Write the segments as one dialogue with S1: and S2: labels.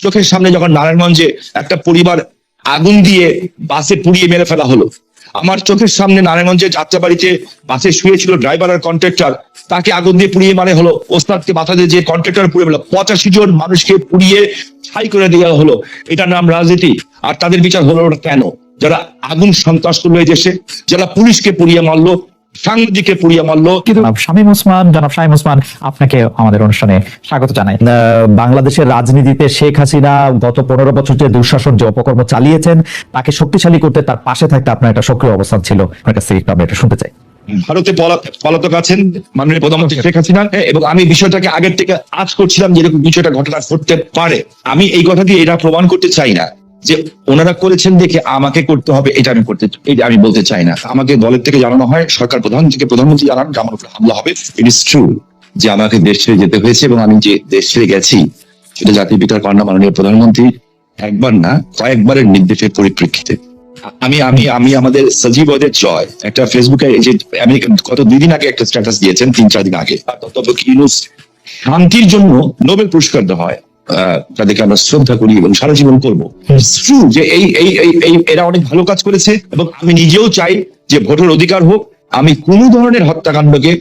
S1: চোখের সামনে যখন নারায়ণগঞ্জে একটা পরিবার আগুন দিয়ে বাসে পুড়িয়ে মেরে ফেলা হলো, আমার চোখের সামনে নারায়ণগঞ্জে যাত্রাবাড়িতে বাসে শুয়েছিল ড্রাইভার আর কন্ট্রাক্টর, তাকে আগুন দিয়ে পুড়িয়ে মারে হলো। ওস্তাদকে মাথা দিয়ে যে কন্ট্রাক্টর পুড়িয়ে মেরে 85 জন মানুষকে পুড়িয়ে ছাই করে দেওয়া হলো। এটার নাম রাজনীতি? আর তাদের বিচার হলো ওটা কেন? যারা আগুন সন্ত্রাস করলো এই দেশে, যারা পুলিশকে পুড়িয়ে মারলো, সাংবাদিককে পুড়িয়ে মারলো।
S2: কিন্তু শামীম ওসমান, জনাব শামীম ওসমান, আপনাকে আমাদের অনুষ্ঠানে স্বাগত জানাই। বাংলাদেশের রাজনীতিতে শেখ হাসিনা গত 15 বছর যে দুঃশাসন যে অপকর্ম চালিয়েছেন তাকে শক্তিশালী করতে তার পাশে থাকতে আপনার একটা সক্রিয় অবস্থান ছিল, আপনার কাছ থেকে একটু আমি এটা শুনতে চাই।
S1: ভারতে পলাতক আছেন মাননীয় প্রধানমন্ত্রী শেখ হাসিনা, এবং আমি বিষয়টাকে আগের থেকে আজ করছিলাম যে এরকম বিষয়টা ঘটনা ঘটতে পারে। আমি এই কথা দিয়ে এটা প্রমাণ করতে চাই না যে ওনারা করেছেন দেখে আমাকে করতে হবে, এটা আমি বলতে চাই না। আমাকে দলের থেকে জানানো হয়, সরকার প্রধান থেকে প্রধানমন্ত্রী জানান যে আমার উপর হামলা হবে। ইট ইজ ট্রু যে আমাকে দেশ ছেড়ে যেতে হয়েছে, এবং আমি যে দেশ ছেড়ে গেছি সেটা জাতির পিতার কন্যা মাননীয় প্রধানমন্ত্রী একবার না কয়েকবারের নির্দেশের পরিপ্রেক্ষিতে। আমি আমি আমি আমাদের সজীব ওদের জয় একটা ফেসবুকে যে আমেরিকান গত 2 দিন আগে একটা স্ট্যাটাস দিয়েছেন, 3-4 দিন আগে, তবে ইউনূস শান্তির জন্য নোবেল পুরস্কার দেওয়া হয়, তাদেরকে আমরা শ্রদ্ধা করি এবং সারা জীবন করবো। যে এরা অনেক ভালো কাজ করেছে, এবং আমি নিজেও চাই যে ভোটের অধিকার হোক। আমি কোন ধরনের হত্যাকাণ্ডকে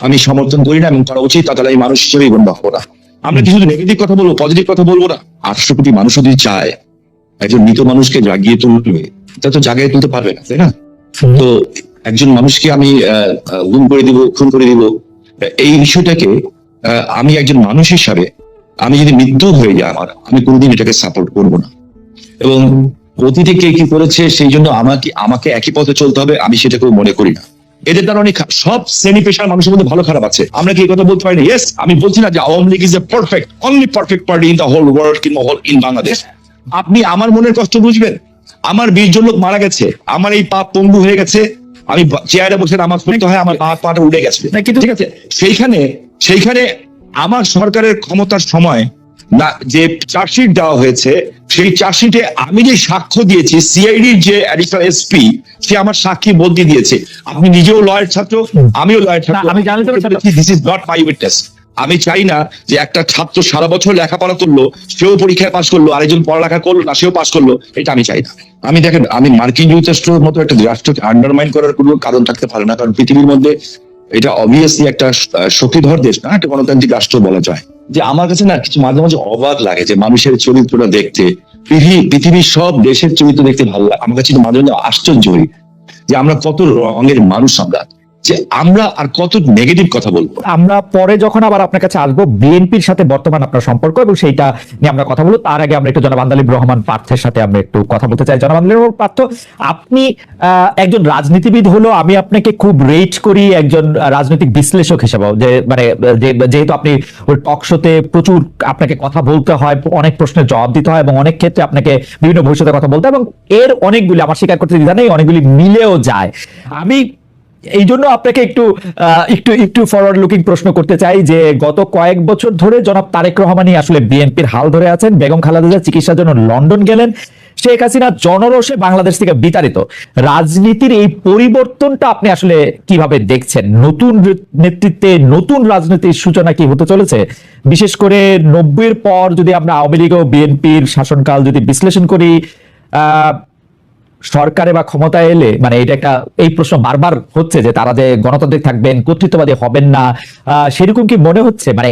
S1: আমি সমর্থন করি না, এবং করা উচিত, তাহলে আমি মানুষ হিসেবেই গণ্য হবো না। আমরা কিছু নেগেটিভ কথা বলবো, পজিটিভ কথা বলবো না। 800 কোটি মানুষ যদি চায় একজন মৃত মানুষকে জাগিয়ে তুলবে, তা তো জাগিয়ে তুলতে পারবে না, তাই না? তো একজন মানুষকে আমি গুম করে দিব, খুন করে দিব, এই বিষয়টাকে আমি একজন মানুষ হিসাবে আমি যদি মৃত্যু হয়ে যায় আমি কোনোদিন এটাকে সাপোর্ট করব না। এবং অতীতে কে কি করেছে সেই জন্য আমাকে একই পথে চলতে হবে, আমি সেটা কেউ মনে করি না। এদের দ্বারা অনেক সব শ্রেণী পেশার মানুষের মধ্যে ভালো খারাপ আছে, আমরা কি এই কথা বলতে পারি না? ইয়েস, আমি বলছি না যে Awami League is a perfect, only perfect party in the whole world কিংবা ইন বাংলাদেশ। আপনি আমার মনের কষ্ট বুঝবেন। আমার 20 জন লোক মারা গেছে, আমার এই পা পঙ্গু হয়ে গেছে, আমি চেয়ারে বসে আমার শুনতে হয়, আমার পাটা উঠে গেছে, ঠিক আছে? সেইখানে আমার সরকারের ক্ষমতার সময় না যে চার্জশিট দেওয়া হয়েছে, সেই চার্জশিটে আমি যে সাক্ষ্য দিয়েছি, সিআইডির যে অ্যাডিশনাল এসপি সে আমার সাক্ষী বদলি দিয়েছে। আপনি নিজেও লয়ার ছাত্র, আমিও লয়ার ছাত্র, আমি জানতে পারছি this is not my witness. আমি চাই না যে একটা ছাত্র সারা বছর লেখাপড়া করলো, সেও পরীক্ষায় পাশ করলো, আরেকজন পড়ালেখা করলো না, সেও পাশ করলো, এটা আমি চাই না। আমি দেখেন, আমি মার্কিন যুক্তরাষ্ট্রের মতো একটা রাষ্ট্রকে আন্ডারমাইন করার কোনো কারণ থাকতে পারে না, কারণ পৃথিবীর মধ্যে এটা অবভিয়াসলি একটা শক্তিধর দেশ না, একটা গণতান্ত্রিক রাষ্ট্র বলা যায়। যে আমার কাছে না কিছু মাঝে মাঝে অবাক লাগে যে মানুষের চরিত্রটা দেখতে, পৃথিবীর সব দেশের চরিত্র দেখতে ভালো লাগে। আমার কাছে মাঝে মাঝে আশ্চর্য হই যে আমরা কত রঙের মানুষ, আমরা আর কত নেগেটিভ কথা বলবো।
S2: আমরা পরে যখন আবার আপনার কাছে আসবো বিএনপির সাথে বর্তমান আপনার সম্পর্ক এবং সেইটা নিয়ে আমরা কথা বলবো, তার আগে আমরা একটু জনাব আন্দালিব রহমান পার্থের সাথে আমরা একটু কথা বলতে চাই। জনাব আন্দালিব রহমান পার্থ, আপনি একজন রাজনীতিবিদ হলো আমি আপনাকে খুব রেট করি একজন রাজনৈতিক বিশ্লেষক হিসেবে, যে মানে যেহেতু আপনি টক শোতে প্রচুর আপনাকে কথা বলতে হয়, অনেক প্রশ্নের জবাব দিতে হয় এবং অনেক ক্ষেত্রে আপনাকে বিভিন্ন ভবিষ্যতে কথা বলতে হয়, এবং এর অনেকগুলি আমার স্বীকার করতে দ্বিধা নেই, অনেকগুলি মিলেও যায়। আমি এই জন্য আপনাকে একটু ফরওয়ার্ড লুকিং প্রশ্ন করতে চাই যে গত কয়েক বছর ধরে জনাব তারেক রহমানই আসলে বিএনপির হাল ধরে আছেন। বেগম খালেদা জিয়া চিকিৎসার জন্য লন্ডন গেলেন, শেখ হাসিনা জনরোষে বাংলাদেশ থেকে বিতাড়িত। রাজনীতির এই পরিবর্তনটা আপনি আসলে কিভাবে দেখছেন? নতুন নেতৃত্বে নতুন রাজনীতির সূচনা কি হতে চলেছে? বিশেষ করে 90-এর পর যদি আমরা আওয়ামী লীগ ও বিএনপির শাসনকাল যদি বিশ্লেষণ করি, সরকারে বা ক্ষমতায় এলে মানে এটা একটা এই প্রশ্ন বারবার হচ্ছে যে তারা যে গণতান্ত্রিক থাকবেন, কর্তৃত্ববাদী হবেন না, সেরকম কি মনে হচ্ছে? মানে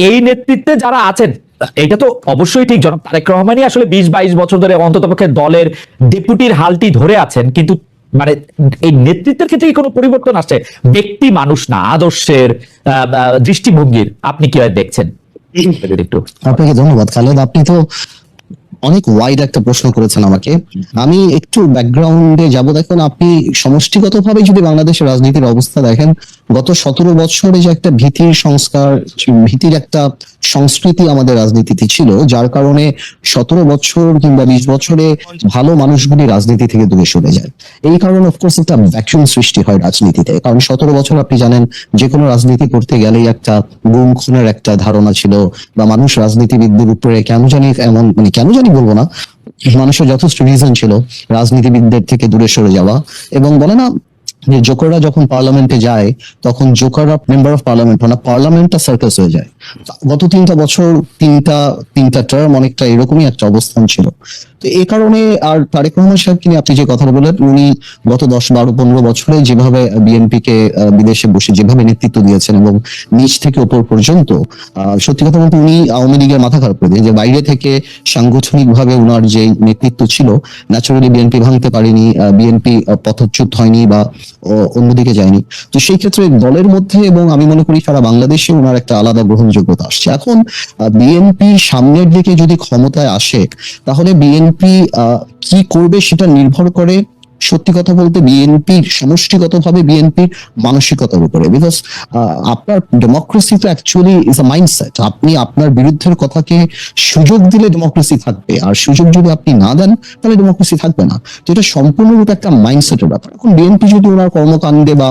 S2: এই নেতৃত্বে যারা আছেন, এটা তো অবশ্যই ঠিক, জনাব তারেক রহমানই আসলে 20-22 বছর ধরে অন্ততপক্ষে দলের ডেপুটির হালটি ধরে আছেন, কিন্তু মানে এই নেতৃত্বের ক্ষেত্রে কি কোনো পরিবর্তন আসছে? ব্যক্তি মানুষ না, আদর্শের, দৃষ্টিভঙ্গির আপনি কিভাবে দেখছেন? একটু
S3: আপনাকে ধন্যবাদ খালেদ, আপনি তো অনেক ওয়াইড একটা প্রশ্ন করেছেন আমাকে। আমি একটু ব্যাকগ্রাউন্ডে যাব। দেখুন, আপনি সমষ্টিগতভাবে যদি বাংলাদেশের রাজনীতির অবস্থা দেখেন, গত 17 বছরে যে একটা ভীতির সংস্কার, ভীতির একটা সংস্কৃতি আমাদের রাজনীতিতে ছিল, যার কারণে 17 বছর কিংবা 20 বছরে ভালো মানুষগুলি রাজনীতি থেকে দূরে সরে যায়। এই কারণে অফকোর্স একটা ভ্যাকুয়াম সৃষ্টি হয় রাজনীতিতে। কারণ 17 বছর আপনি জানেন যে কোনো রাজনীতি করতে গেলেই একটা গুম খুনের একটা ধারণা ছিল, বা মানুষ রাজনীতিবিদদের উপরে কেন জানি এমন, মানে কেন জানি বলবো না, মানুষের যথেষ্ট রিজন ছিল রাজনীতিবিদদের থেকে দূরে সরে যাওয়া। এবং বলে না, যে জোকাররা যখন পার্লামেন্টে যায় তখন জোকাররা মেম্বার অফ পার্লামেন্ট না, পার্লামেন্টটা সার্কাস হয়ে যায়। গত 3টা বছর তিনটা টার্ম অনেকটা এরকমই একটা অবস্থান ছিল। তো এই কারণে আর তারেক রহমান সাহেবকে নিয়ে আপনি যে কথা বললেন, উনি গত 10, 12, 15 বছরে যেভাবে বিএনপি কে বিদেশে বসে যেভাবে নেতৃত্ব দিয়েছেন এবং নিচ থেকে ওপর পর্যন্ত, সত্যি কথা বলতে উনি আওয়ামী লীগের মাথা খারাপ করে দিয়ে, যে বাইরে থেকে সাংগঠনিক ভাবে উনার যে নেতৃত্ব ছিল, ন্যাচারালি বিএনপি ভাঙতে পারেনি, বিএনপি পথচ্যুত হয়নি বা অন্যদিকে যায়নি। তো সেই ক্ষেত্রে দলের মধ্যে এবং আমি মনে করি সারা বাংলাদেশে ওনার একটা আলাদা গ্রহণযোগ্যতা আসছে। এখন বিএনপি সামনের দিকে যদি ক্ষমতায় আসে, তাহলে বিএনপি কি করবে সেটা নির্ভর করে সত্যি কথা বলতে বিএনপির সমষ্টিগতভাবে বিএনপির মানসিকতার উপরে। বিকজ আপনার ডেমোক্রেসি তো অ্যাকচুয়ালি ইজ আ মাইন্ডসেট। আপনি আপনার বিরুদ্ধের কথাকে সুযোগ দিলে ডেমোক্রেসি থাকবে, আর সুযোগ যদি আপনি না দেন তাহলে ডেমোক্রেসি থাকবে না। তো এটা সম্পূর্ণরূপে একটা মাইন্ডসেটের ব্যাপার। এখন বিএনপি যদি ওনার কর্মকাণ্ডে বা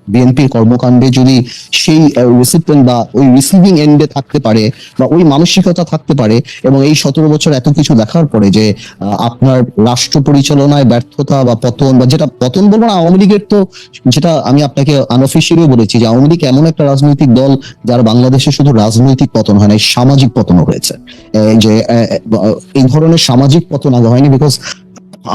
S3: বিএনপির কর্মকাণ্ডে যদি সেই রিসিপিয়েন্ট বা ওই রিসিভিং এন্ডে থাকতে পারে বা ওই মানসিকতা থাকতে পারে, এবং এই 17 বছর এত কিছু দেখার পরে যে আপনার রাষ্ট্র পরিচালনায় ব্যর্থতা বা পতন, বা যেটা পতন বলবো না, আওয়ামী লীগের তো, যেটা আমি আপনাকে আনঅফিসিয়ালিও বলেছি যে আওয়ামী লীগ এমন একটা রাজনৈতিক দল যার বাংলাদেশে শুধু রাজনৈতিক পতন হয় না, সামাজিক পতনও হয়েছে। যে এই ধরনের সামাজিক পতন আগে হয়নি, বিকজ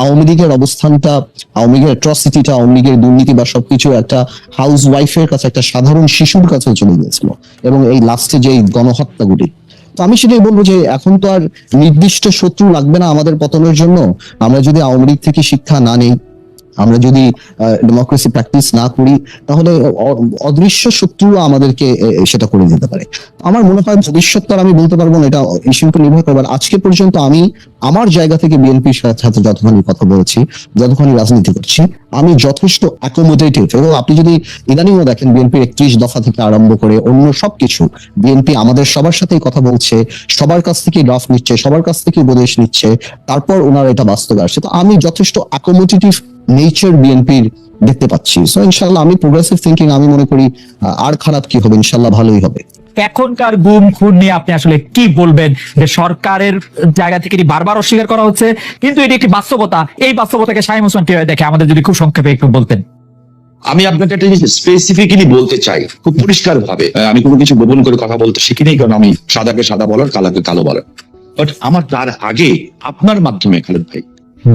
S3: আওয়ামী লীগের অবস্থানটা, আওয়ামী লীগের অ্যাট্রসিটিটা, আওয়ামী লীগের দুর্নীতি বা সবকিছু একটা হাউস ওয়াইফের কাছে, একটা সাধারণ শিশুর কাছে চলে গিয়েছিল, এবং এই লাস্টে যে গণহত্যাগুলি। তো আমি সেটাই বলবো যে এখন তো আর নির্দিষ্ট শত্রু লাগবে না আমাদের পতনের জন্য। আমরা যদি আওয়ামী লীগ থেকে শিক্ষা না নেই, আমরা যদি ডেমোক্রেসি প্র্যাকটিস না করি, তাহলে অদৃশ্য শত্রু আমাদেরকে সেটা করে দিতে পারে। আমার মনে হয় ভবিষ্যৎ তো আর আমি বলতে পারবো না, এটা ইস্যুর উপর নির্ভর করবে। আজকে পর্যন্ত আমি আমার জায়গা থেকে বিএনপির সাথে যতখানি কথা বলেছি, যতখানি রাজনীতি করছি, আমি যথেষ্ট অ্যাকোমোডেটিভ। এবং আপনি যদি ইদানিংও দেখেন বিএনপির 31 দফা থেকে আরম্ভ করে অন্য সবকিছু, বিএনপি আমাদের সবার সাথেই কথা বলছে, সবার কাছ থেকে ড্রাফট নিচ্ছে, সবার কাছ থেকে উপদেশ নিচ্ছে, তারপর ওনারা এটা বাস্তবে আসছে। তো আমি যথেষ্ট অ্যাকোমোডেটিভ নেচার বিএনপির দেখতে পাচ্ছি। সো ইনশাল্লাহ আমি প্রোগ্রেসিভ থিঙ্কিং, আমি মনে করি আর খারাপ কি হবে, ইনশাল্লাহ ভালোই হবে।
S2: এখনকার গুম খুন নিয়ে আপনি আসলে কি বলবেন? যে সরকারের জায়গা থেকে এটি বারবার অস্বীকার করা হচ্ছে, কিন্তু এটি একটি বাস্তবতা। এই বাস্তবতাকে শামীম ওসমান কিভাবে দেখে, আমাদের যদি খুব সংক্ষেপে একটু বলতেন।
S1: আমি আপনাকে একটা জিনিস স্পেসিফিক্যালি বলতে চাই খুব পরিষ্কার ভাবে। আমি কোনো কিছু গোপন করে কথা বলতে শিখি নেই, কারণ আমি সাদাকে সাদা বলার, কালাকে কালো বলার। বাট আমার তার আগে আপনার মাধ্যমে খালেদ ভাই,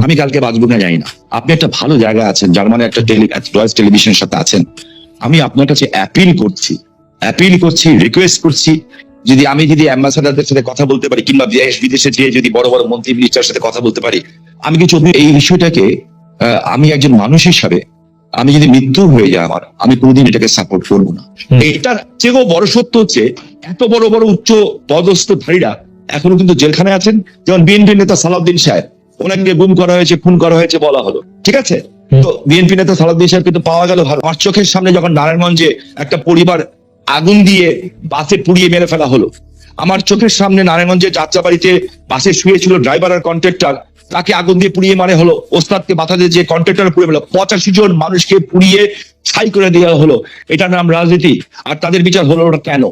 S1: আমি কালকে বাঁচবো না জানি না, আপনি একটা ভালো জায়গায় আছেন, জার্মানি একটা টেলিভিশনের সাথে আছেন। আমি আপনার কাছে অ্যাপিল করছি, রিকোয়েস্ট করছি, যদি অ্যাম্বাসাডারদের সাথে কথা বলতে পারি, কিংবা দেশ বিদেশে যেয়ে যদি বড় বড় মন্ত্রী মিনিস্টারের সাথে কথা বলতে পারি, আমি কিছু এই বিষয়টাকে আমি একজন মানুষ হিসাবে, আমি যদি মৃত্যু হয়ে যায় আমার, আমি কোনোদিন এটাকে সাপোর্ট করবো না। এটার চেয়েও বড় সত্য হচ্ছে এত বড় বড় উচ্চ পদস্থধারীরা এখনো কিন্তু জেলখানায় আছেন। যেমন বিএনপি নেতা সালাউদ্দিন সাহেব, ওনাকে গুম করা হয়েছে, খুন করা হয়েছে বলা হলো, ঠিক আছে। তো বিএনপি নেতা সালাউদ্দিন সাহেব কিন্তু পাওয়া গেল ভালো। আমার চোখের সামনে যখন নারায়ণগঞ্জে একটা পরিবার আগুন দিয়ে বাসে পুড়িয়ে মেরে ফেলা হলো, আমার চোখের সামনে নারায়ণগঞ্জে যাত্রাবাড়িতে বাসে শুয়েছিল ড্রাইভার আর কন্ট্রাক্টর, তাকে আগুন দিয়ে পুড়িয়ে মারে হলো। ওস্তাদকে বাধা দিয়ে যে কন্ট্রাক্টর পুড়িয়ে ফেলো, 85 জন মানুষকে পুড়িয়ে ছাই করে দেওয়া হলো। এটার নাম রাজনীতি? আর তাদের বিচার হলো ওটা কেন?